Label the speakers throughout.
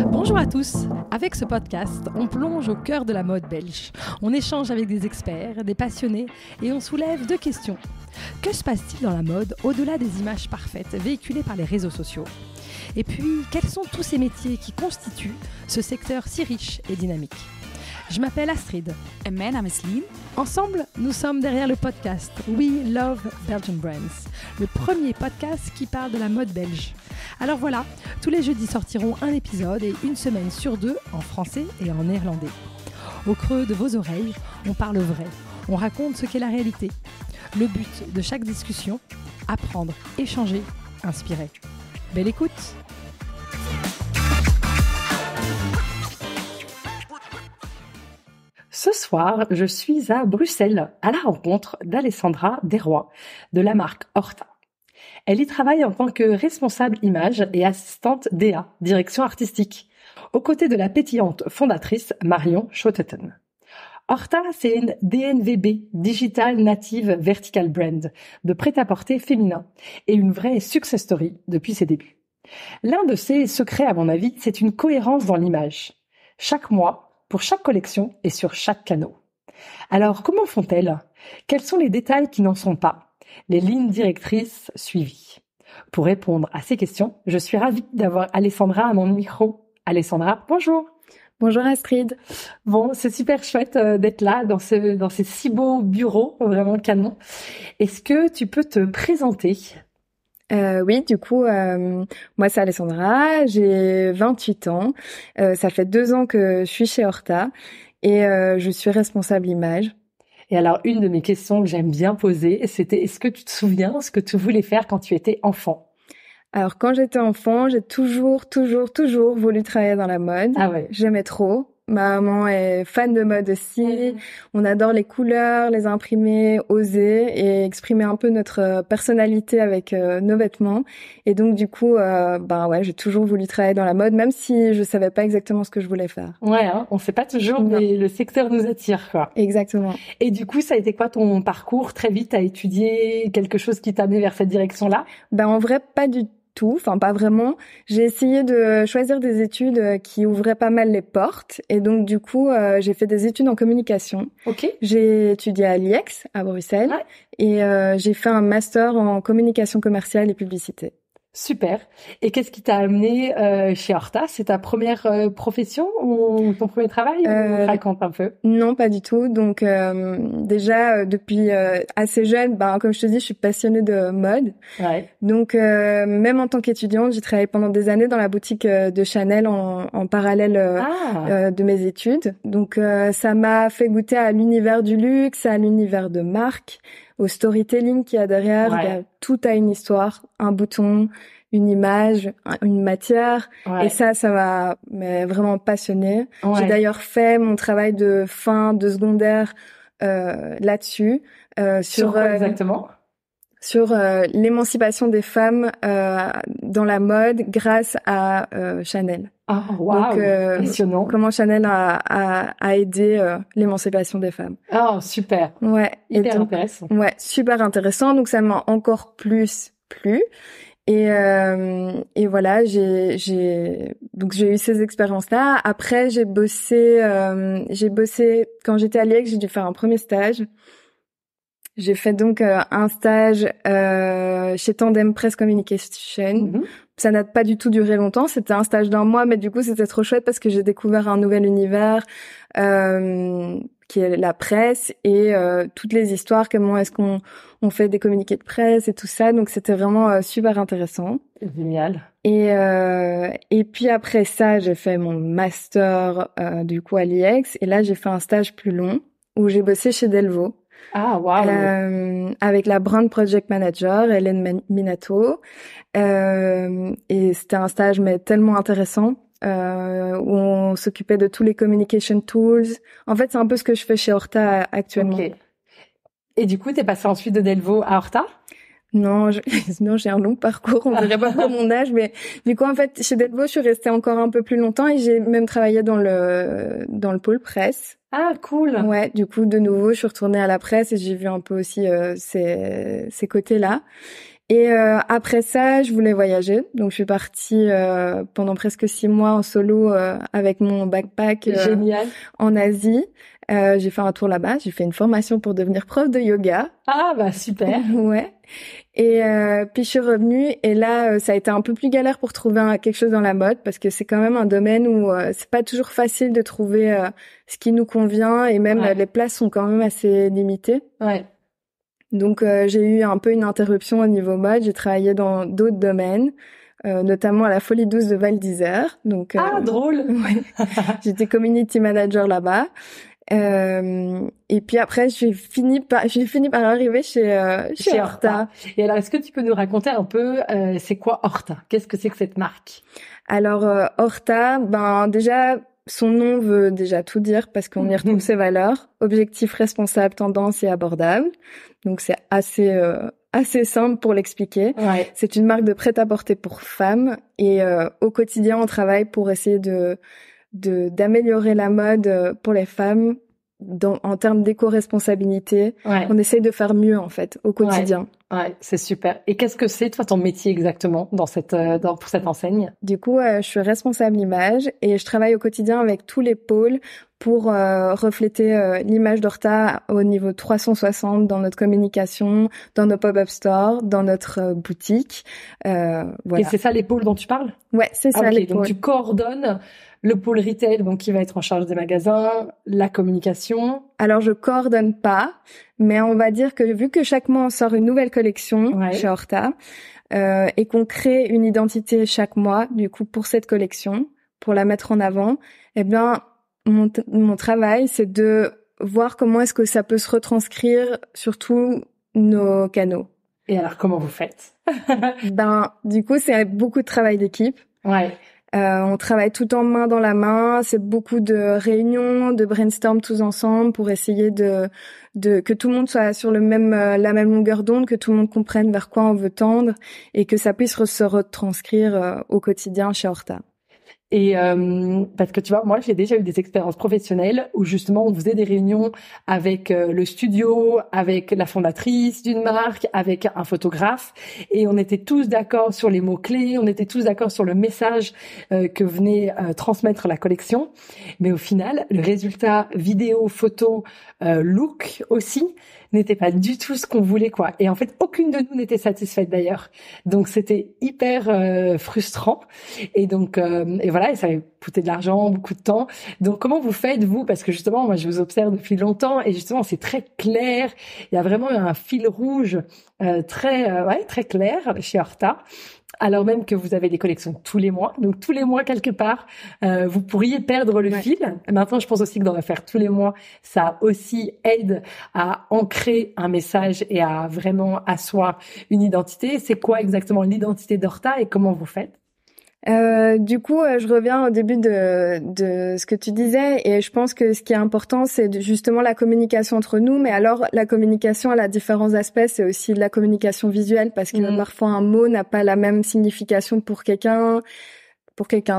Speaker 1: Bonjour à tous. Avec ce podcast, on plonge au cœur de la mode belge. On échange avec des experts, des passionnés et on soulève deux questions. Que se passe-t-il dans la mode au-delà des images parfaites véhiculées par les réseaux sociaux ? Et puis, quels sont tous ces métiers qui constituent ce secteur si riche et dynamique ? Je m'appelle Astrid.
Speaker 2: En mijn naam is Lien.
Speaker 1: Ensemble, nous sommes derrière le podcast We Love Belgian Brands, le premier podcast qui parle de la mode belge. Alors voilà, tous les jeudis sortiront un épisode et une semaine sur deux en français et en néerlandais. Au creux de vos oreilles, on parle vrai, on raconte ce qu'est la réalité. Le but de chaque discussion, apprendre, échanger, inspirer. Belle écoute! Ce soir, je suis à Bruxelles, à la rencontre d'Alessandra Desrois, de la marque Horta. Elle y travaille en tant que responsable image et assistante DA, direction artistique, aux côtés de la pétillante fondatrice Marion Schotteten. Horta, c'est une DNVB, Digital Native Vertical Brand, de prêt-à-porter féminin, et une vraie success story depuis ses débuts. L'un de ses secrets, à mon avis, c'est une cohérence dans l'image. Chaque mois, pour chaque collection et sur chaque canot. Alors, comment font-elles ? Quels sont les détails qui n'en sont pas ? Les lignes directrices suivies. Pour répondre à ces questions, je suis ravie d'avoir Alessandra à mon micro. Alessandra, bonjour.
Speaker 3: Bonjour Astrid.
Speaker 1: Bon, c'est super chouette d'être là dans ces si beaux bureaux, vraiment canon. Est-ce que tu peux te présenter ?
Speaker 3: Oui, du coup, moi c'est Alessandra, j'ai 28 ans. Ça fait 2 ans que je suis chez Horta et je suis responsable image.
Speaker 1: Et alors, une de mes questions que j'aime bien poser, c'était est-ce que tu te souviens ce que tu voulais faire quand tu étais enfant ?
Speaker 3: Alors, quand j'étais enfant, j'ai toujours voulu travailler dans la mode.
Speaker 1: Ah ouais.
Speaker 3: J'aimais trop. Ma maman est fan de mode aussi. On adore les couleurs, les imprimer, oser et exprimer un peu notre personnalité avec nos vêtements. Et donc, du coup, j'ai toujours voulu travailler dans la mode, même si je savais pas exactement ce que je voulais faire.
Speaker 1: Ouais, hein, on sait pas toujours, mais le secteur nous attire, quoi.
Speaker 3: Exactement.
Speaker 1: Et du coup, ça a été quoi ton parcours ? Très vite, t'as étudié quelque chose qui t'a amené vers cette direction-là ?
Speaker 3: En vrai, pas du tout, enfin pas vraiment. J'ai essayé de choisir des études qui ouvraient pas mal les portes et donc du coup j'ai fait des études en communication.
Speaker 1: Ok.
Speaker 3: J'ai étudié à l'IEX à Bruxelles et j'ai fait un master en communication commerciale et publicité.
Speaker 1: Super. Et qu'est-ce qui t'a amené chez Horta ? C'est ta première profession ou ton premier travail ? Raconte un peu.
Speaker 3: Non, pas du tout. Donc déjà depuis assez jeune, comme je te dis, je suis passionnée de mode.
Speaker 1: Ouais.
Speaker 3: Donc même en tant qu'étudiante, j'ai travaillé pendant des années dans la boutique de Chanel en parallèle de mes études. Donc ça m'a fait goûter à l'univers du luxe, à l'univers de marque, au storytelling qu'il y a derrière.
Speaker 1: Ouais.
Speaker 3: Il y a tout a une histoire, un bouton, une image, une matière.
Speaker 1: Ouais.
Speaker 3: Et ça m'a vraiment passionnée.
Speaker 1: Ouais.
Speaker 3: J'ai d'ailleurs fait mon travail de fin de secondaire là-dessus.
Speaker 1: Sur quoi exactement ?
Speaker 3: Sur l'émancipation des femmes dans la mode grâce à Chanel.
Speaker 1: Ah, waouh, passionnant.
Speaker 3: Comment Chanel a aidé l'émancipation des femmes.
Speaker 1: Oh, super.
Speaker 3: Ouais.
Speaker 1: Hyper intéressant.
Speaker 3: Ouais, super intéressant. Donc ça m'a encore plus plu. Et voilà, j'ai eu ces expériences-là. Après, j'ai bossé quand j'étais à l'IEX, j'ai dû faire un premier stage. J'ai fait donc un stage chez Tandem Press Communication. Mm-hmm. Ça n'a pas du tout duré longtemps. C'était un stage d'1 mois, mais du coup, c'était trop chouette parce que j'ai découvert un nouvel univers qui est la presse et toutes les histoires, comment est-ce qu'on fait des communiqués de presse et tout ça. Donc, c'était vraiment super intéressant.
Speaker 1: Génial.
Speaker 3: Et puis après ça, j'ai fait mon master du coup à l'IEX. Et là, j'ai fait un stage plus long où j'ai bossé chez Delvaux.
Speaker 1: Ah, waouh.
Speaker 3: Avec la Brand Project Manager, Hélène Minato. Et c'était un stage mais tellement intéressant, où on s'occupait de tous les communication tools. En fait, c'est un peu ce que je fais chez Horta actuellement.
Speaker 1: Okay. Et du coup, t'es passé ensuite de Delvaux à Horta ?
Speaker 3: Non, j'ai un long parcours, on dirait pas pour mon âge, mais du coup, en fait, chez Delvaux, je suis restée encore un peu plus longtemps et j'ai même travaillé dans le pôle presse.
Speaker 1: Ah, cool.
Speaker 3: Ouais, du coup, de nouveau, je suis retournée à la presse et j'ai vu un peu aussi ces côtés-là. Et après ça, je voulais voyager. Donc, je suis partie pendant presque 6 mois en solo avec mon backpack
Speaker 1: Génial.
Speaker 3: en Asie. J'ai fait un tour là-bas. J'ai fait une formation pour devenir prof de yoga.
Speaker 1: Ah, bah super.
Speaker 3: Ouais. Et puis je suis revenue et là ça a été un peu plus galère pour trouver quelque chose dans la mode parce que c'est quand même un domaine où c'est pas toujours facile de trouver ce qui nous convient et même les places sont quand même assez limitées.
Speaker 1: Ouais.
Speaker 3: Donc j'ai eu un peu une interruption au niveau mode, j'ai travaillé dans d'autres domaines. Notamment à la Folie Douce de Val d'Isère. Donc
Speaker 1: ah, drôle.
Speaker 3: Ouais. J'étais community manager là-bas. Et puis après, j'ai fini par arriver chez Horta.
Speaker 1: Et alors, est-ce que tu peux nous raconter un peu, c'est quoi Horta? Qu'est-ce que c'est que cette marque?
Speaker 3: Alors, Horta, ben, déjà, son nom veut déjà tout dire parce qu'on y retrouve ses valeurs. Objectif responsable, tendance et abordable. Donc, c'est assez simple pour l'expliquer.
Speaker 1: Ouais.
Speaker 3: C'est une marque de prêt-à-porter pour femmes et au quotidien, on travaille pour essayer d'améliorer la mode pour les femmes en termes d'éco-responsabilité.
Speaker 1: Ouais.
Speaker 3: On essaye de faire mieux, en fait, au quotidien.
Speaker 1: Ouais, c'est super. Et qu'est-ce que c'est, toi, ton métier exactement pour cette enseigne?
Speaker 3: Du coup, je suis responsable image et je travaille au quotidien avec tous les pôles pour refléter l'image d'Horta au niveau 360 dans notre communication, dans nos pop-up stores, dans notre boutique. Voilà.
Speaker 1: Et c'est ça les pôles dont tu parles?
Speaker 3: Ouais, c'est ça les pôles.
Speaker 1: Donc tu coordonnes le pôle retail, donc qui va être en charge des magasins, la communication.
Speaker 3: Alors je coordonne pas, mais on va dire que vu que chaque mois on sort une nouvelle collection chez Horta et qu'on crée une identité chaque mois, du coup pour cette collection, pour la mettre en avant, eh bien mon travail c'est de voir comment est-ce que ça peut se retranscrire sur tous nos canaux.
Speaker 1: Et alors comment vous faites?
Speaker 3: Ben du coup c'est beaucoup de travail d'équipe.
Speaker 1: Ouais.
Speaker 3: On travaille tout en main dans la main, c'est beaucoup de réunions, de brainstorm tous ensemble pour essayer de que tout le monde soit sur la même longueur d'onde, que tout le monde comprenne vers quoi on veut tendre et que ça puisse se retranscrire au quotidien chez Horta.
Speaker 1: Et parce que tu vois, moi j'ai déjà eu des expériences professionnelles où justement on faisait des réunions avec le studio, avec la fondatrice d'une marque, avec un photographe, et on était tous d'accord sur les mots clés, on était tous d'accord sur le message que venait transmettre la collection, mais au final le résultat vidéo, photo, look aussi n'était pas du tout ce qu'on voulait, quoi. Et en fait aucune de nous n'était satisfaite d'ailleurs, donc c'était hyper frustrant. Et donc et voilà, et ça avait coûté de l'argent, beaucoup de temps. Donc comment vous faites vous? Parce que justement moi je vous observe depuis longtemps et justement c'est très clair, il y a vraiment un fil rouge très clair chez Horta. Alors même que vous avez des collections tous les mois, donc tous les mois quelque part, vous pourriez perdre le fil. Maintenant, je pense aussi que d'en faire tous les mois, ça aussi aide à ancrer un message et à vraiment asseoir une identité. C'est quoi exactement l'identité d'Horta et comment vous faites?
Speaker 3: Du coup, je reviens au début de ce que tu disais et je pense que ce qui est important, c'est justement la communication entre nous. Mais alors, la communication, elle a différents aspects. C'est aussi de la communication visuelle parce que parfois un mot n'a pas la même signification pour quelqu'un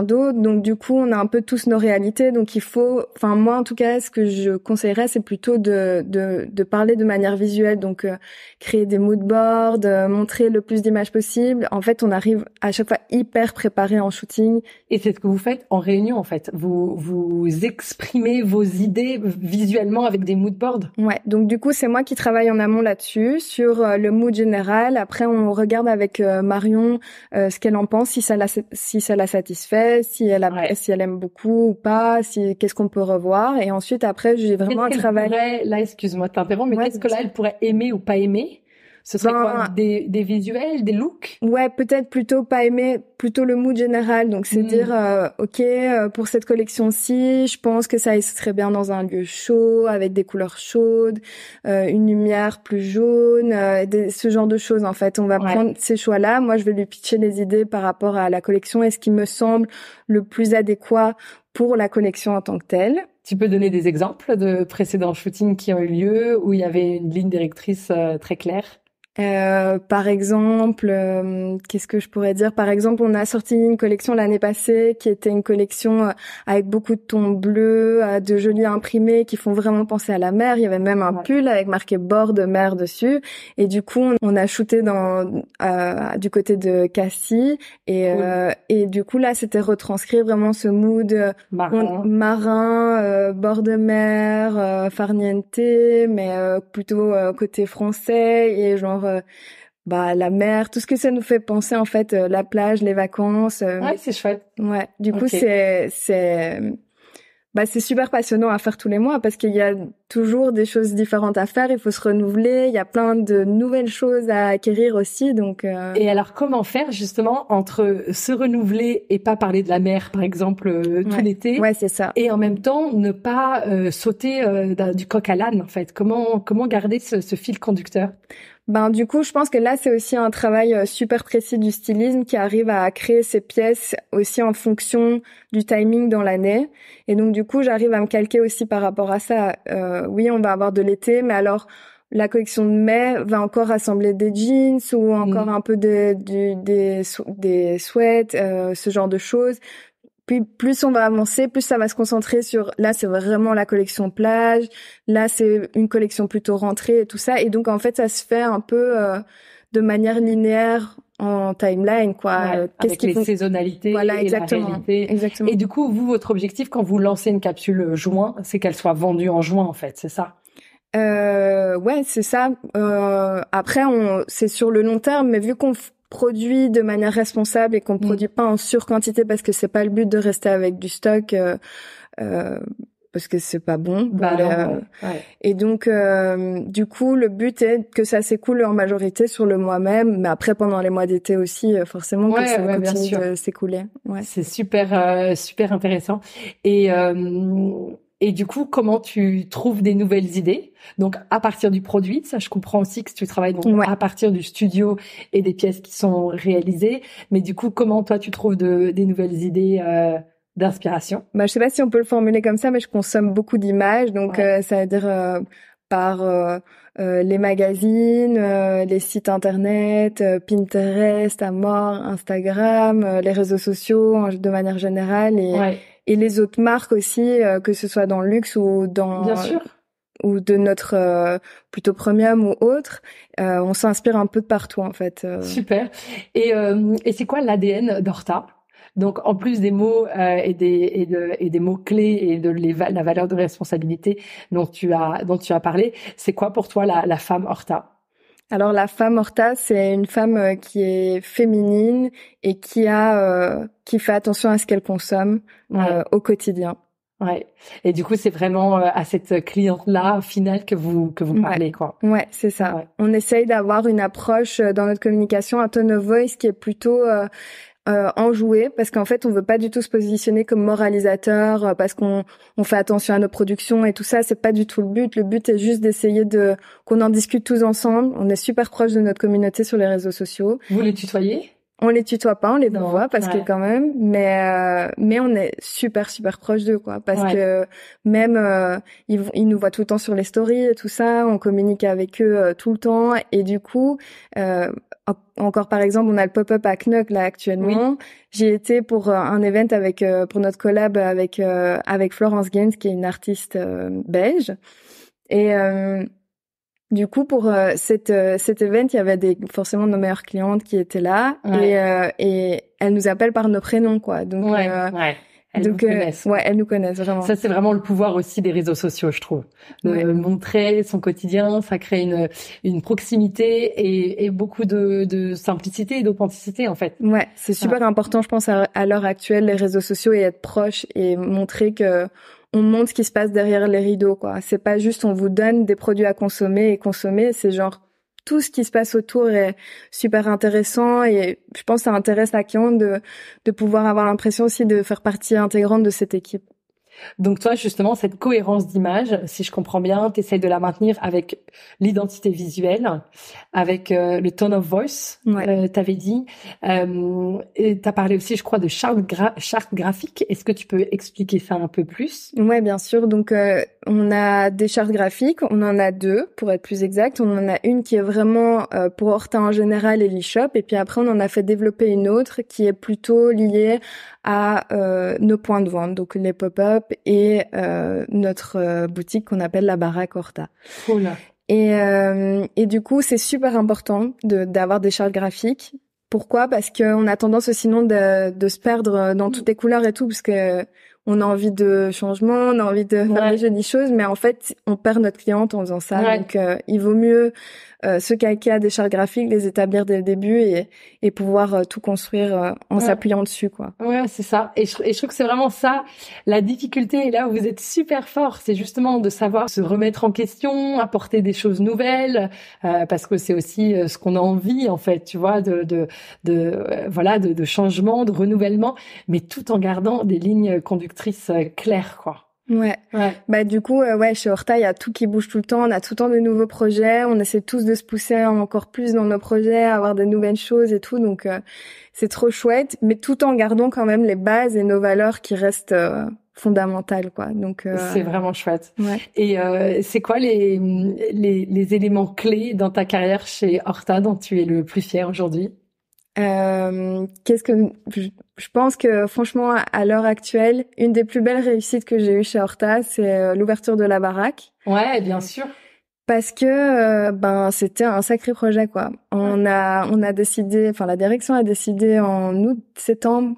Speaker 3: d'autre. Donc du coup, on a un peu tous nos réalités. Donc il faut, enfin moi en tout cas, ce que je conseillerais, c'est plutôt de parler de manière visuelle. Donc créer des mood boards, montrer le plus d'images possible. En fait, on arrive à chaque fois hyper préparé en shooting.
Speaker 1: Et c'est ce que vous faites en réunion en fait. Vous exprimez vos idées visuellement avec des mood boards.
Speaker 3: Ouais. Donc du coup, c'est moi qui travaille en amont là-dessus sur le mood général. Après, on regarde avec Marion ce qu'elle en pense, si ça la satisfait, si elle aime beaucoup ou pas, qu'est-ce qu'on peut revoir. Et ensuite, après, j'ai vraiment un travail.
Speaker 1: Là, excuse-moi de t'interrompre, mais qu'est-ce que là, elle pourrait aimer ou pas aimer? Ce serait quoi? Des visuels, des looks?
Speaker 3: Ouais, peut-être plutôt pas aimer, plutôt le mood général. Donc, c'est dire, pour cette collection-ci, je pense que ça serait bien dans un lieu chaud, avec des couleurs chaudes, une lumière plus jaune, ce genre de choses, en fait. On va prendre ces choix-là. Moi, je vais lui pitcher les idées par rapport à la collection et ce qui me semble le plus adéquat pour la collection en tant que telle.
Speaker 1: Tu peux donner des exemples de précédents shootings qui ont eu lieu où il y avait une ligne directrice très claire?
Speaker 3: Par exemple, qu'est-ce que je pourrais dire? Par exemple, on a sorti une collection l'année passée qui était une collection avec beaucoup de tons bleus, de jolis imprimés qui font vraiment penser à la mer. Il y avait même un pull avec marqué bord de mer dessus. Et du coup, on a shooté du côté de Cassis et du coup là, c'était retranscrit vraiment ce mood marin, bord de mer, farniente, mais plutôt côté français et genre la mer, tout ce que ça nous fait penser en fait, la plage, les vacances.
Speaker 1: Ouais, c'est chouette.
Speaker 3: Ouais, du coup c'est super passionnant à faire tous les mois parce qu'il y a toujours des choses différentes à faire, il faut se renouveler, il y a plein de nouvelles choses à acquérir aussi, donc
Speaker 1: Et alors, comment faire justement entre se renouveler et pas parler de la mer, par exemple, tout l'été?
Speaker 3: Ouais, c'est ça.
Speaker 1: Et en même temps, ne pas sauter du coq à l'âne, en fait. Comment garder ce fil conducteur?
Speaker 3: Du coup, je pense que là, c'est aussi un travail super précis du stylisme qui arrive à créer ces pièces aussi en fonction du timing dans l'année. Et donc, du coup, j'arrive à me calquer aussi par rapport à ça. Oui, on va avoir de l'été, mais alors, la collection de mai va encore rassembler des jeans ou encore un peu des sweats, ce genre de choses. Puis plus on va avancer, plus ça va se concentrer sur, là c'est vraiment la collection plage, là c'est une collection plutôt rentrée et tout ça. Et donc en fait ça se fait un peu de manière linéaire en timeline, quoi.
Speaker 1: Ouais, avec les saisonnalités
Speaker 3: voilà,
Speaker 1: et la réalité.
Speaker 3: Exactement.
Speaker 1: Et du coup, vous, votre objectif quand vous lancez une capsule juin, c'est qu'elle soit vendue en juin en fait, c'est ça?
Speaker 3: Ouais, c'est ça. Après, c'est sur le long terme, mais vu qu'on produit de manière responsable et qu'on produit pas en surquantité parce que c'est pas le but de rester avec du stock parce que c'est pas bon. Et donc du coup le but est que ça s'écoule en majorité sur le mois même, mais après pendant les mois d'été aussi forcément que ça continue de s'écouler. Ouais.
Speaker 1: C'est super super intéressant. Et du coup, comment tu trouves des nouvelles idées? Donc, à partir du produit, ça, je comprends aussi que tu travailles donc à partir du studio et des pièces qui sont réalisées. Mais du coup, comment toi, tu trouves des nouvelles idées d'inspiration?
Speaker 3: Je sais pas si on peut le formuler comme ça, mais je consomme beaucoup d'images. Donc, ça veut dire par les magazines, les sites internet, Pinterest, à mort, Instagram, les réseaux sociaux de manière générale et les autres marques aussi, que ce soit dans le luxe ou dans
Speaker 1: Bien sûr.
Speaker 3: ou de notre plutôt premium ou autre, on s'inspire un peu de partout en fait.
Speaker 1: Super. Et c'est quoi l'ADN d'Horta? Donc en plus des mots et des mots clés et de la valeur de responsabilité dont tu as parlé, c'est quoi pour toi la femme Horta?
Speaker 3: Alors la femme Horta, c'est une femme qui est féminine et qui fait attention à ce qu'elle consomme au quotidien.
Speaker 1: Ouais. Et du coup, c'est vraiment à cette cliente-là finale que vous parlez, quoi.
Speaker 3: Ouais, c'est ça. Ouais. On essaye d'avoir une approche dans notre communication, un tone of voice qui est plutôt enjoué, parce qu'en fait on veut pas du tout se positionner comme moralisateur parce qu'on fait attention à nos productions et tout ça, c'est pas du tout le but est juste d'essayer qu'on en discute tous ensemble. On est super proche de notre communauté sur les réseaux sociaux.
Speaker 1: Vous les tutoyez?
Speaker 3: On les tutoie pas, on les voit parce que quand même, mais on est super super proche d'eux, quoi, parce que même ils nous voient tout le temps sur les stories et tout ça, on communique avec eux tout le temps et du coup encore par exemple, on a le pop-up à Knock là actuellement. J'y étais pour un event pour notre collab avec Florence Gaines qui est une artiste belge et du coup, pour cet event, il y avait forcément nos meilleures clientes qui étaient là et elles nous appellent par nos prénoms, quoi. Donc,
Speaker 1: elles nous connaissent.
Speaker 3: Elles nous connaissent vraiment.
Speaker 1: Ça, c'est vraiment le pouvoir aussi des réseaux sociaux, je trouve. Montrer son quotidien, ça crée une proximité et beaucoup de simplicité et d'authenticité, en fait.
Speaker 3: Ouais, c'est super important, je pense, à l'heure actuelle, les réseaux sociaux et être proche et montrer que on montre ce qui se passe derrière les rideaux, quoi. C'est pas juste on vous donne des produits à consommer, c'est genre tout ce qui se passe autour est super intéressant et je pense que ça intéresse la cliente de pouvoir avoir l'impression aussi de faire partie intégrante de cette équipe.
Speaker 1: Donc toi, justement, cette cohérence d'image, si je comprends bien, t'essayes de la maintenir avec l'identité visuelle, avec le tone of voice, t'avais dit. Et t'as parlé aussi, je crois, de charte graphique. Est-ce que tu peux expliquer ça un peu plus?
Speaker 3: Ouais, bien sûr. Donc on a des chartes graphiques, on en a 2 pour être plus exact. On en a une qui est vraiment pour Horta en général et l'e-shop, et puis après on en a fait développer une autre qui est plutôt liée à nos points de vente, donc les pop-up et notre boutique qu'on appelle la baraque Horta.
Speaker 1: Cool.
Speaker 3: Et du coup, c'est super important d'avoir des chartes graphiques. Pourquoi? Parce qu'on a tendance sinon de se perdre dans toutes les couleurs et tout, parce que on a envie de changement, on a envie de faire des jolies choses, mais en fait, on perd notre cliente en faisant ça. Ouais. Donc, il vaut mieux se calquer à des chartes graphiques, les établir dès le début et pouvoir tout construire en s'appuyant dessus, quoi.
Speaker 1: Ouais, c'est ça. Et je trouve que c'est vraiment ça, la difficulté, et là où vous êtes super fort, c'est justement de savoir se remettre en question, apporter des choses nouvelles, parce que c'est aussi ce qu'on a envie, en fait, tu vois, de changement, de renouvellement, mais tout en gardant des lignes conductrices claires, quoi.
Speaker 3: Ouais. Bah du coup chez Horta, il y a tout qui bouge tout le temps, on a tout le temps de nouveaux projets, on essaie tous de se pousser encore plus dans nos projets, à avoir des nouvelles choses et tout, donc c'est trop chouette, mais tout en gardant quand même les bases et nos valeurs qui restent fondamentales, quoi. Donc
Speaker 1: c'est vraiment chouette.
Speaker 3: Ouais.
Speaker 1: Et c'est quoi les éléments clés dans ta carrière chez Horta dont tu es le plus fier aujourd'hui?
Speaker 3: Qu'est-ce que je pense que franchement à l'heure actuelle, une des plus belles réussites que j'ai eues chez Horta, c'est l'ouverture de la baraque.
Speaker 1: Ouais, bien sûr.
Speaker 3: Parce que c'était un sacré projet, quoi. On a décidé, enfin la direction a décidé en août-septembre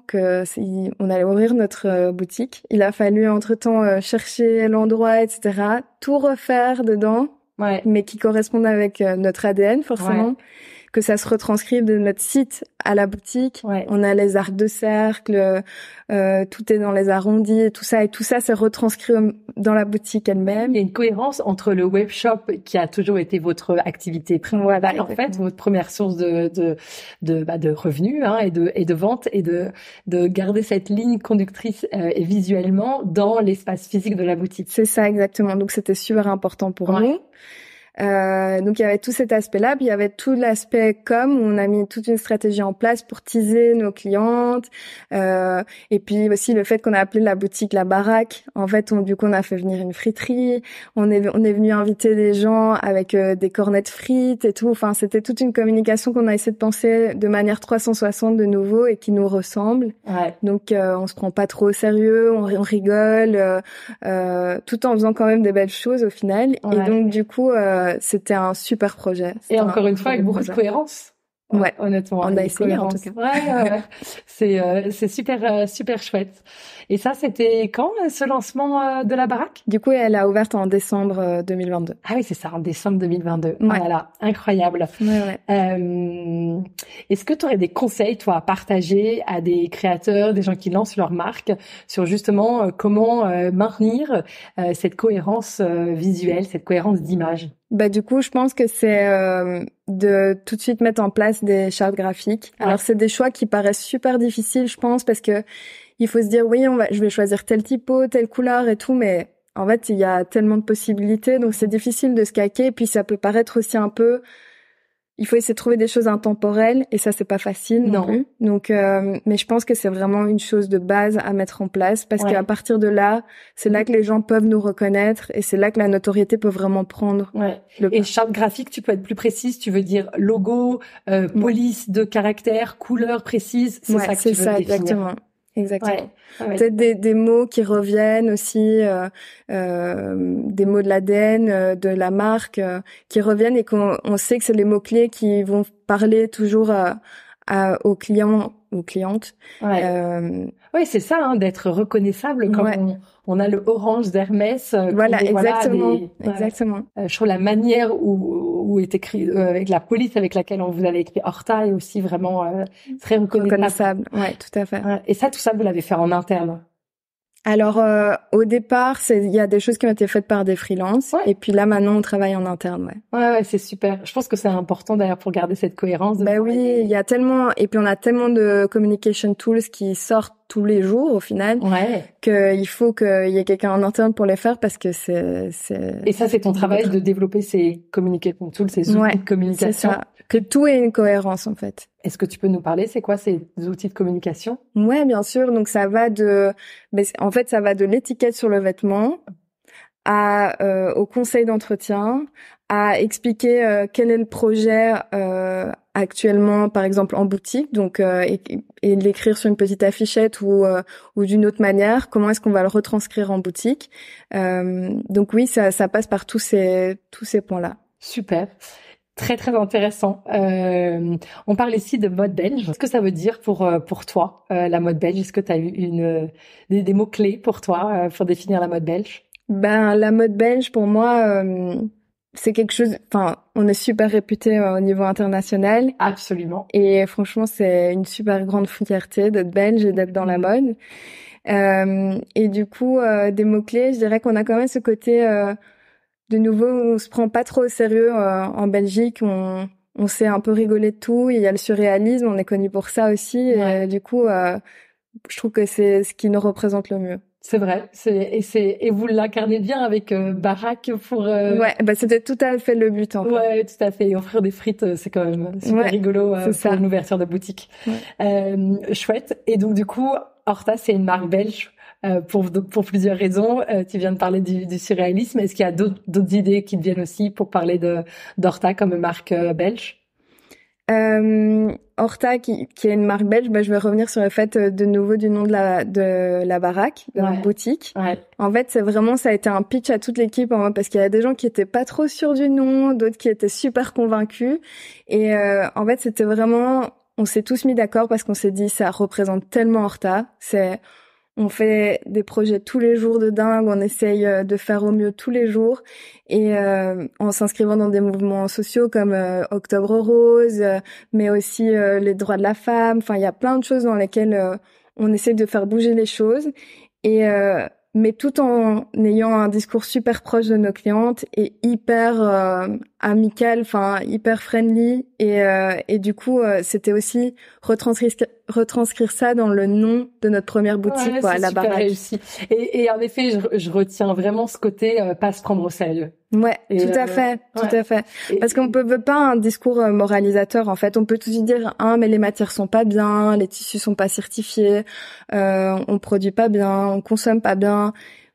Speaker 3: on allait ouvrir notre boutique. Il a fallu entre-temps chercher l'endroit, etc., tout refaire dedans, mais qui corresponde avec notre ADN forcément. Ouais. Que ça se retranscrive de notre site à la boutique. Ouais. On a les arcs de cercle, tout est dans les arrondis et tout ça c'est retranscrit dans la boutique elle-même.
Speaker 1: Il y a une cohérence entre le webshop qui a toujours été votre activité principale, en fait, votre première source de revenus, hein, et de vente, et de garder cette ligne conductrice et visuellement dans l'espace physique de la boutique.
Speaker 3: C'est ça exactement. Donc c'était super important pour nous. Donc il y avait tout cet aspect-là, puis il y avait tout l'aspect com où on a mis toute une stratégie en place pour teaser nos clientes, et puis aussi le fait qu'on a appelé la boutique la baraque. En fait, du coup on a fait venir une friterie, on est venu inviter des gens avec des cornets de frites et tout. Enfin, c'était toute une communication qu'on a essayé de penser de manière 360 de nouveau et qui nous ressemble. Ouais. Donc on se prend pas trop au sérieux, on rigole, tout en faisant quand même des belles choses au final. Ouais. Et donc du coup c'était un super projet.
Speaker 1: Et encore une fois, avec beaucoup de cohérence.
Speaker 3: Ouais,
Speaker 1: honnêtement.
Speaker 3: On a essayé en tout cas.
Speaker 1: Ouais. C'est super chouette. Et ça, c'était quand, ce lancement de la baraque?
Speaker 3: Du coup, elle a ouvert en décembre 2022.
Speaker 1: Ah oui, c'est ça, en décembre 2022.
Speaker 3: Ouais.
Speaker 1: Voilà, incroyable.
Speaker 3: Ouais.
Speaker 1: Est-ce que tu aurais des conseils, toi, à partager à des créateurs, des gens qui lancent leur marque, sur justement comment maintenir cette cohérence visuelle, cette cohérence d'image?
Speaker 3: Bah du coup, je pense que c'est de tout de suite mettre en place des chartes graphiques. Ouais. Alors c'est des choix qui paraissent super difficiles, je pense, parce que il faut se dire oui, je vais choisir tel typo, telle couleur et tout, mais en fait, il y a tellement de possibilités, donc c'est difficile de se calquer, et puis ça peut paraître aussi un peu. Il faut essayer de trouver des choses intemporelles et ça c'est pas facile non plus. Donc mais je pense que c'est vraiment une chose de base à mettre en place parce qu'à partir de là, c'est là que les gens peuvent nous reconnaître et c'est là que la notoriété peut vraiment prendre.
Speaker 1: Ouais. Et charte graphique, tu peux être plus précise, tu veux dire logo, police de caractères, couleur précise, c'est ça que tu veux définir.
Speaker 3: Exactement. Exactement. Ouais. Peut-être des mots qui reviennent aussi, des mots de l'ADN, de la marque, qui reviennent et qu'on sait que c'est les mots-clés qui vont parler toujours aux clients, aux clientes.
Speaker 1: Ouais. Oui, c'est ça, hein, d'être reconnaissable comme on a le orange d'Hermès.
Speaker 3: Voilà, exactement. Exactement.
Speaker 1: Je trouve la manière où est écrit, avec la police avec laquelle on vous avez écrit Horta est aussi vraiment très reconnaissable.
Speaker 3: Ouais, tout à fait.
Speaker 1: Et ça, tout ça, vous l'avez fait en interne?
Speaker 3: Alors au départ, il y a des choses qui ont été faites par des freelances et puis là maintenant on travaille en interne,
Speaker 1: Ouais, c'est super. Je pense que c'est important d'ailleurs pour garder cette cohérence.
Speaker 3: Bah oui, il y a tellement et puis on a tellement de communication tools qui sortent tous les jours au final qu'il faut qu'il y ait quelqu'un en interne pour les faire parce que c'est
Speaker 1: Et ça c'est ton travail de développer ces communication tools, ces outils de communication.
Speaker 3: C'est ça. Que tout ait une cohérence en fait.
Speaker 1: Est-ce que tu peux nous parler, c'est quoi ces outils de communication?
Speaker 3: Ouais, bien sûr. Donc ça va de l'étiquette sur le vêtement au conseil d'entretien, à expliquer quel est le projet actuellement, par exemple en boutique, donc et l'écrire sur une petite affichette ou d'une autre manière. Comment est-ce qu'on va le retranscrire en boutique? Donc oui, ça passe par tous ces points-là.
Speaker 1: Super. Très, très intéressant. On parle ici de mode belge. Qu'est-ce que ça veut dire pour toi, la mode belge? Est-ce que tu as eu des mots-clés pour toi, pour définir la mode belge?
Speaker 3: Ben, la mode belge, pour moi, c'est quelque chose, enfin, on est super réputé au niveau international.
Speaker 1: Absolument.
Speaker 3: Et franchement, c'est une super grande fierté d'être belge et d'être dans la mode. Et du coup, des mots-clés, je dirais qu'on a quand même ce côté, de nouveau, on se prend pas trop au sérieux en Belgique. On sait un peu rigoler de tout. Il y a le surréalisme, on est connu pour ça aussi.
Speaker 1: Ouais.
Speaker 3: Et du coup, je trouve que c'est ce qui nous représente le mieux.
Speaker 1: C'est vrai, et vous l'incarnez bien avec Barack pour
Speaker 3: Ouais, bah c'était tout à fait le but en fait.
Speaker 1: Ouais, tout à fait. Et offrir des frites, c'est quand même super rigolo pour une ouverture de boutique. Ouais. Chouette. Et donc du coup, Horta, c'est une marque belge pour plusieurs raisons. Tu viens de parler du surréalisme. Est-ce qu'il y a d'autres idées qui te viennent aussi pour parler d'Horta comme marque belge?
Speaker 3: Horta, qui est une marque belge, bah, je vais revenir sur le fait de nouveau du nom de la baraque, de la boutique.
Speaker 1: Ouais.
Speaker 3: En fait, ça a été un pitch à toute l'équipe, parce qu'il y a des gens qui étaient pas trop sûrs du nom, d'autres qui étaient super convaincus. Et en fait, c'était vraiment, on s'est tous mis d'accord parce qu'on s'est dit, ça représente tellement Horta. On fait des projets tous les jours de dingue, on essaye de faire au mieux tous les jours et en s'inscrivant dans des mouvements sociaux comme Octobre Rose, mais aussi les droits de la femme. Enfin, il y a plein de choses dans lesquelles on essaye de faire bouger les choses et mais tout en ayant un discours super proche de nos clientes et hyper amical, enfin hyper friendly et du coup c'était aussi retranscrire ça dans le nom de notre première boutique, quoi, la baraque.
Speaker 1: Réussi. Et en effet, je retiens vraiment ce côté pas se prendre au sérieux.
Speaker 3: Ouais, tout à fait. Parce qu'on veut pas un discours moralisateur, en fait. On peut tout de suite dire, mais les matières sont pas bien, les tissus sont pas certifiés, on produit pas bien, on consomme pas bien.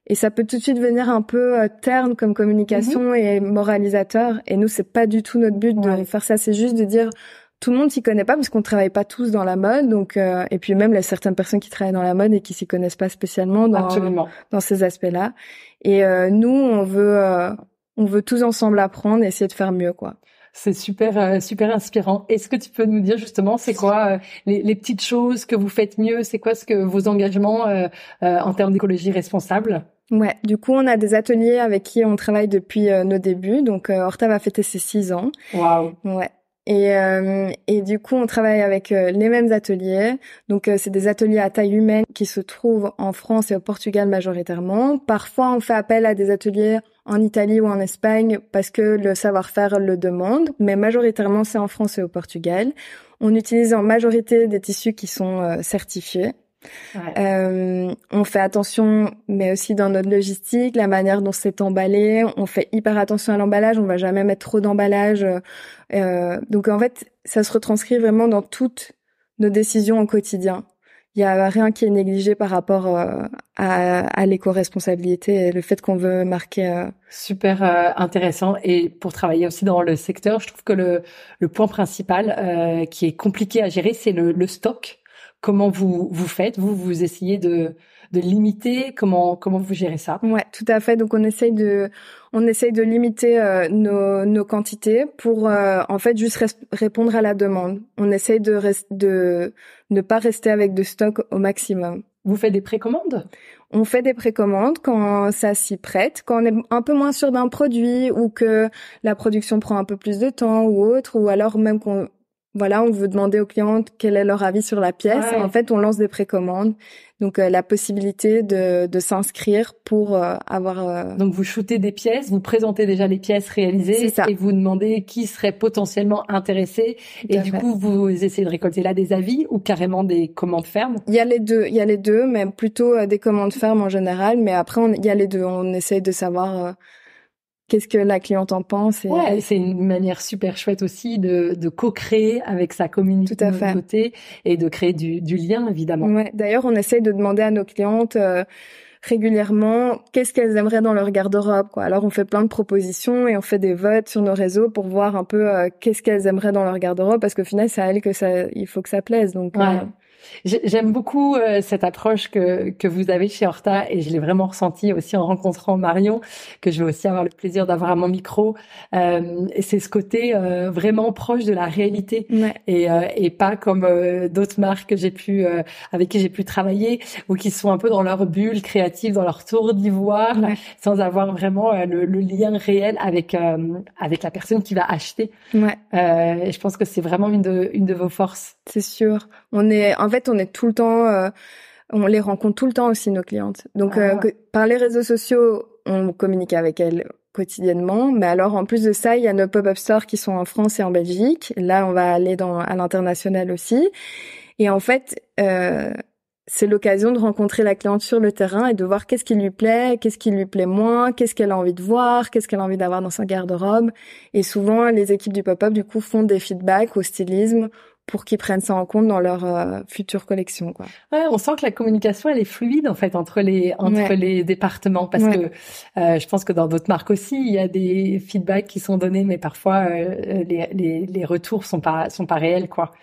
Speaker 3: Et ça peut tout de suite venir un peu terne comme communication et moralisateur. Et nous, c'est pas du tout notre but de faire ça. C'est juste de dire, tout le monde s'y connaît pas parce qu'on travaille pas tous dans la mode. Donc, et puis même, il y a certaines personnes qui travaillent dans la mode et qui s'y connaissent pas spécialement dans ces aspects-là. Et nous, on veut tous ensemble apprendre et essayer de faire mieux, quoi.
Speaker 1: C'est super, super inspirant. Est-ce que tu peux nous dire justement, c'est quoi les petites choses que vous faites mieux? C'est quoi vos engagements en termes d'écologie responsable?
Speaker 3: Ouais, du coup, on a des ateliers avec qui on travaille depuis nos débuts. Donc, Horta va fêter ses 6 ans.
Speaker 1: Waouh.
Speaker 3: Ouais. Et du coup, on travaille avec les mêmes ateliers. Donc, c'est des ateliers à taille humaine qui se trouvent en France et au Portugal majoritairement. Parfois, on fait appel à des ateliers en Italie ou en Espagne parce que le savoir-faire le demande. Mais majoritairement, c'est en France et au Portugal. On utilise en majorité des tissus qui sont certifiés. Ouais. On fait attention, mais aussi dans notre logistique, la manière dont c'est emballé. On fait hyper attention à l'emballage. On va jamais mettre trop d'emballage. Donc en fait, ça se retranscrit vraiment dans toutes nos décisions au quotidien. Il y a rien qui est négligé par rapport à l'éco-responsabilité et le fait qu'on veut marquer.
Speaker 1: Super intéressant. Et pour travailler aussi dans le secteur, je trouve que le point principal qui est compliqué à gérer, c'est le stock. Comment vous faites? Vous essayez de limiter? Comment vous gérez ça?
Speaker 3: Ouais, tout à fait. Donc on essaye de limiter nos quantités pour en fait juste répondre à la demande. On essaye de ne pas rester avec de stock au maximum.
Speaker 1: Vous faites des précommandes?
Speaker 3: On fait des précommandes quand ça s'y prête, quand on est un peu moins sûr d'un produit ou que la production prend un peu plus de temps ou autre, ou alors même on veut demander aux clientes quel est leur avis sur la pièce. Ouais. En fait, on lance des précommandes. Donc, la possibilité de s'inscrire pour avoir...
Speaker 1: Donc, vous shootez des pièces, vous présentez déjà les pièces réalisées et vous demandez qui serait potentiellement intéressé. Et du coup, vous essayez de récolter là des avis ou carrément des commandes fermes?
Speaker 3: Il y a les deux, mais plutôt des commandes fermes en général. Mais après, il y a les deux. On essaye de savoir... qu'est-ce que la cliente en pense.
Speaker 1: Ouais, c'est une manière super chouette aussi de co-créer avec sa communauté de côté et de créer du lien, évidemment.
Speaker 3: Ouais. D'ailleurs, on essaye de demander à nos clientes régulièrement qu'est-ce qu'elles aimeraient dans leur garde-robe, quoi. Alors on fait plein de propositions et on fait des votes sur nos réseaux pour voir un peu qu'est-ce qu'elles aimeraient dans leur garde-robe, parce qu'au final c'est à elles que il faut que ça plaise. Donc
Speaker 1: J'aime beaucoup cette approche que vous avez chez Horta, et je l'ai vraiment ressenti aussi en rencontrant Marion, que je vais aussi avoir le plaisir d'avoir à mon micro. Et c'est ce côté vraiment proche de la réalité, et pas comme d'autres marques que avec qui j'ai pu travailler, ou qui sont un peu dans leur bulle créative, dans leur tour d'ivoire, sans avoir vraiment le lien réel avec la personne qui va acheter. Et je pense que c'est vraiment une de vos forces.
Speaker 3: C'est sûr. On est tout le temps, on les rencontre tout le temps aussi, nos clientes. Donc, par les réseaux sociaux, on communique avec elles quotidiennement. Mais alors, en plus de ça, il y a nos pop-up stores qui sont en France et en Belgique. Là, on va aller à l'international aussi. Et en fait, c'est l'occasion de rencontrer la cliente sur le terrain et de voir qu'est-ce qui lui plaît moins, qu'est-ce qu'elle a envie de voir, qu'est-ce qu'elle a envie d'avoir dans sa garde-robe. Et souvent, les équipes du pop-up, du coup, font des feedbacks au stylisme pour qu'ils prennent ça en compte dans leur future collection, quoi.
Speaker 1: Ouais, on sent que la communication, elle est fluide, en fait, entre les départements, parce que je pense que dans d'autres marques aussi, il y a des feedbacks qui sont donnés, mais parfois les retours sont pas réels, quoi.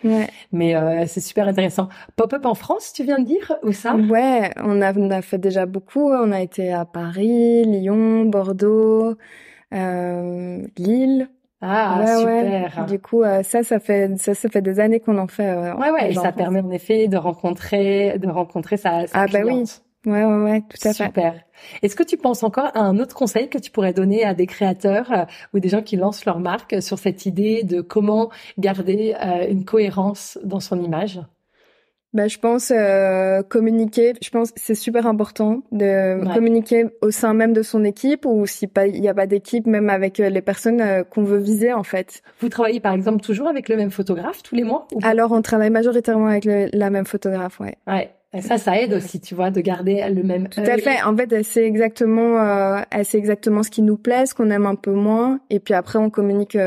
Speaker 1: Mais c'est super intéressant. Pop-up en France, tu viens de dire, où ça?
Speaker 3: Ouais, on a fait déjà beaucoup. On a été à Paris, Lyon, Bordeaux, Lille.
Speaker 1: Super.
Speaker 3: Du coup, ça fait des années qu'on en fait.
Speaker 1: Et ça permet en effet de rencontrer sa cliente.
Speaker 3: Oui, tout à fait.
Speaker 1: Super. Est-ce que tu penses encore à un autre conseil que tu pourrais donner à des créateurs ou des gens qui lancent leur marque sur cette idée de comment garder une cohérence dans son image?
Speaker 3: Je pense communiquer. Je pense que c'est super important de communiquer au sein même de son équipe, ou si pas il y a pas d'équipe, même avec les personnes qu'on veut viser, en fait.
Speaker 1: Vous travaillez par exemple toujours avec le même photographe tous les mois, ou...
Speaker 3: Alors on travaille majoritairement avec la même photographe,
Speaker 1: Ouais. Et ça aide aussi, tu vois, de garder le même.
Speaker 3: Tout à fait. En fait, elle sait exactement ce qui nous plaît, ce qu'on aime un peu moins, et puis après on communique,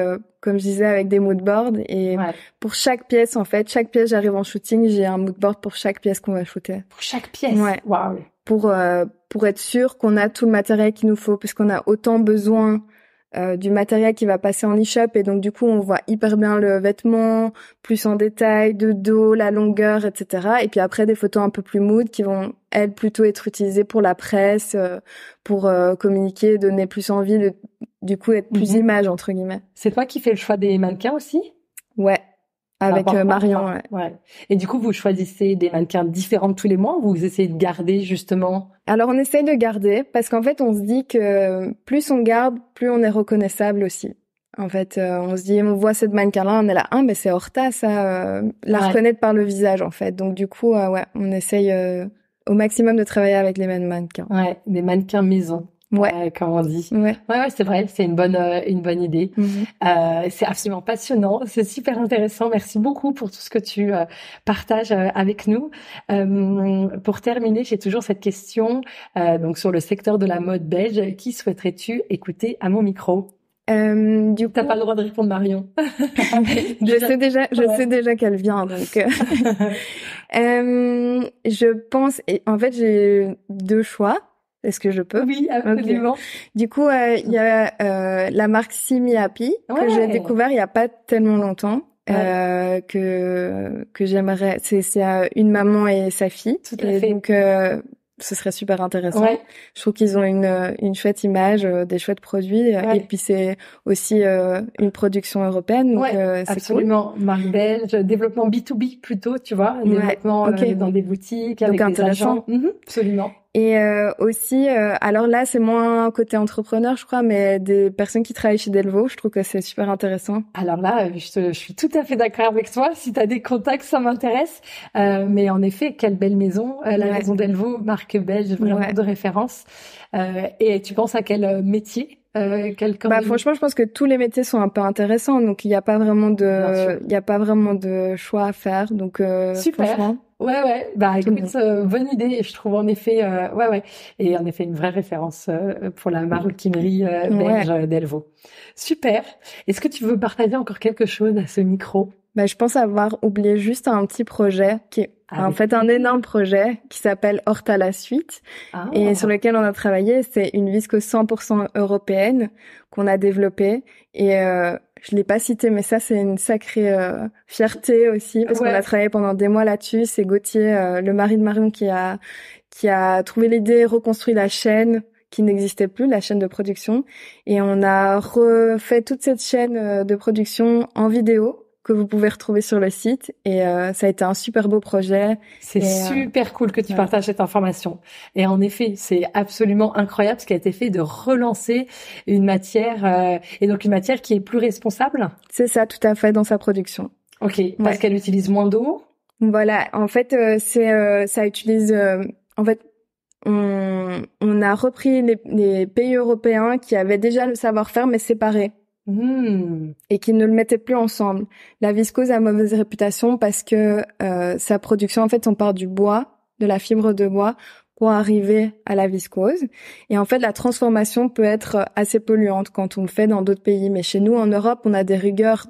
Speaker 3: comme je disais, avec des moodboards. Et pour chaque pièce, en fait, j'arrive en shooting, j'ai un moodboard pour chaque pièce qu'on va shooter.
Speaker 1: Pour chaque pièce. Waouh.
Speaker 3: Pour être sûr qu'on a tout le matériel qu'il nous faut, puisqu'on a autant besoin du matériel qui va passer en e-shop, et donc du coup on voit hyper bien le vêtement plus en détail, de dos, la longueur, etc. Et puis après des photos un peu plus mood qui vont elles plutôt être utilisées pour la presse, pour communiquer, donner plus envie, du coup être plus image entre guillemets.
Speaker 1: C'est toi qui fais le choix des mannequins aussi?
Speaker 3: Ouais. Avec Marion,
Speaker 1: Et du coup, vous choisissez des mannequins différents tous les mois, ou vous essayez de garder justement?
Speaker 3: Alors, on essaye de garder, parce qu'en fait, on se dit que plus on garde, plus on est reconnaissable aussi. En fait, on se dit, on voit cette mannequin-là, on est là, mais c'est Horta, ça, la reconnaître par le visage, en fait. Donc, du coup, on essaye au maximum de travailler avec les mêmes mannequins.
Speaker 1: Ouais, des mannequins maison. Comme on dit. Ouais, c'est vrai, c'est une bonne idée. C'est absolument passionnant, c'est super intéressant. Merci beaucoup pour tout ce que tu partages avec nous. Pour terminer, j'ai toujours cette question donc sur le secteur de la mode belge. Qui souhaiterais-tu écouter à mon micro? Du coup, t'as pas le droit de répondre, Marion.
Speaker 3: Je sais déjà qu'elle vient, donc. Je pense, et en fait, j'ai deux choix. Est-ce que je peux?
Speaker 1: Oui, absolument.
Speaker 3: Okay. Du coup, il y a la marque See Happy que j'ai découvert il y a pas tellement longtemps, que j'aimerais. C'est une maman et sa fille.
Speaker 1: Tout à fait.
Speaker 3: Donc ce serait super intéressant. Je trouve qu'ils ont une chouette image, des chouettes produits, et puis c'est aussi une production européenne, donc c'est
Speaker 1: absolument.
Speaker 3: Cool.
Speaker 1: Marque belge, développement B2B plutôt, tu vois, développement dans des boutiques,
Speaker 3: donc
Speaker 1: avec des agents. Absolument.
Speaker 3: Et aussi, alors là, c'est moins côté entrepreneur, je crois, mais des personnes qui travaillent chez Delvaux, je trouve que c'est super intéressant.
Speaker 1: Alors là, je suis tout à fait d'accord avec toi. Si tu as des contacts, ça m'intéresse. Mais en effet, quelle belle maison, la maison Delvaux, marque belge, vraiment de référence. Et tu penses à quel métier?
Speaker 3: Franchement, je pense que tous les métiers sont un peu intéressants, donc il n'y a pas vraiment de choix à faire, donc
Speaker 1: super.
Speaker 3: Franchement.
Speaker 1: Écoute, bonne idée. Je trouve en effet, et en effet une vraie référence pour la maroquinerie belge Delvaux. Super. Est-ce que tu veux partager encore quelque chose à ce micro?
Speaker 3: je pense avoir oublié juste un petit projet qui est en fait un énorme projet qui s'appelle Horta la suite et sur lequel on a travaillé. C'est une viscose 100% européenne qu'on a développée et je l'ai pas cité, mais ça c'est une sacrée fierté aussi parce qu'on a travaillé pendant des mois là-dessus. C'est Gauthier, le mari de Marion, qui a trouvé l'idée, reconstruit la chaîne qui n'existait plus, la chaîne de production, et on a refait toute cette chaîne de production en vidéo que vous pouvez retrouver sur le site, et ça a été un super beau projet.
Speaker 1: C'est super cool que tu partages cette information. Et en effet, c'est absolument incroyable ce qui a été fait de relancer une matière, et donc une matière qui est plus responsable.
Speaker 3: C'est ça, tout à fait, dans sa production.
Speaker 1: Ok, parce qu'elle utilise moins d'eau.
Speaker 3: Voilà, en fait, ça utilise, en fait, on a repris les pays européens qui avaient déjà le savoir-faire mais séparés. Et qui ne le mettaient plus ensemble. La viscose a mauvaise réputation parce que sa production, en fait, on part du bois, de la fibre de bois, pour arriver à la viscose. Et en fait, la transformation peut être assez polluante quand on le fait dans d'autres pays. Mais chez nous, en Europe, on a des rigueurs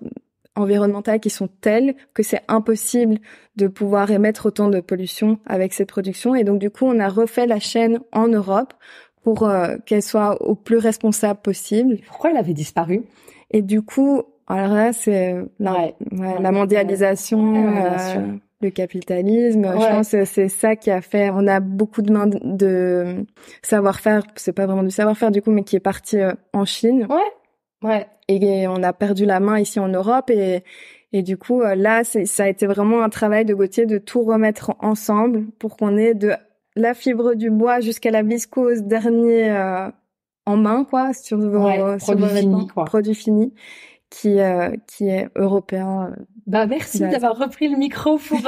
Speaker 3: environnementales qui sont telles que c'est impossible de pouvoir émettre autant de pollution avec cette production. Et donc, du coup, on a refait la chaîne en Europe pour qu'elle soit au plus responsable possible.
Speaker 1: Pourquoi elle avait disparu?
Speaker 3: Et du coup, alors là, c'est la mondialisation, le capitalisme. Je pense que c'est ça qui a fait. On a beaucoup de savoir-faire. C'est pas vraiment du savoir-faire du coup, mais qui est parti en Chine.
Speaker 1: Ouais.
Speaker 3: Et on a perdu la main ici en Europe. Et du coup, là, ça a été vraiment un travail de Gauthier de tout remettre ensemble pour qu'on ait de la fibre du bois jusqu'à la viscose dernier en main, quoi, sur produit fini, qui est européen.
Speaker 1: Merci d'avoir repris le micro pour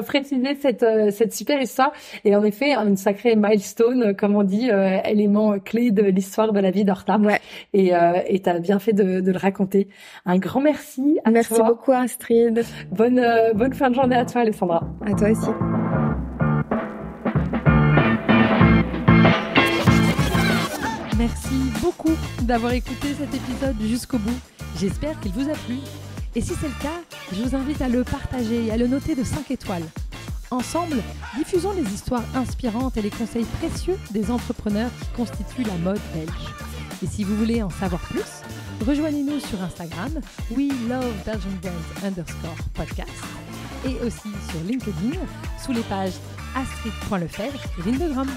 Speaker 1: préciser cette super histoire. Et en effet, une sacrée milestone, comme on dit, élément clé de l'histoire de la vie d'Horta. Et t'as bien fait de le raconter. Un grand merci à toi.
Speaker 3: Merci beaucoup, Astrid.
Speaker 1: Bonne fin de journée à toi, Alessandra.
Speaker 3: À toi aussi.
Speaker 2: Merci beaucoup d'avoir écouté cet épisode jusqu'au bout. J'espère qu'il vous a plu. Et si c'est le cas, je vous invite à le partager et à le noter de 5 étoiles. Ensemble, diffusons les histoires inspirantes et les conseils précieux des entrepreneurs qui constituent la mode belge. Et si vous voulez en savoir plus, rejoignez-nous sur Instagram, WeLoveBelgianBrands_podcast, et aussi sur LinkedIn, sous les pages astrid.lefebvre et Lindegram.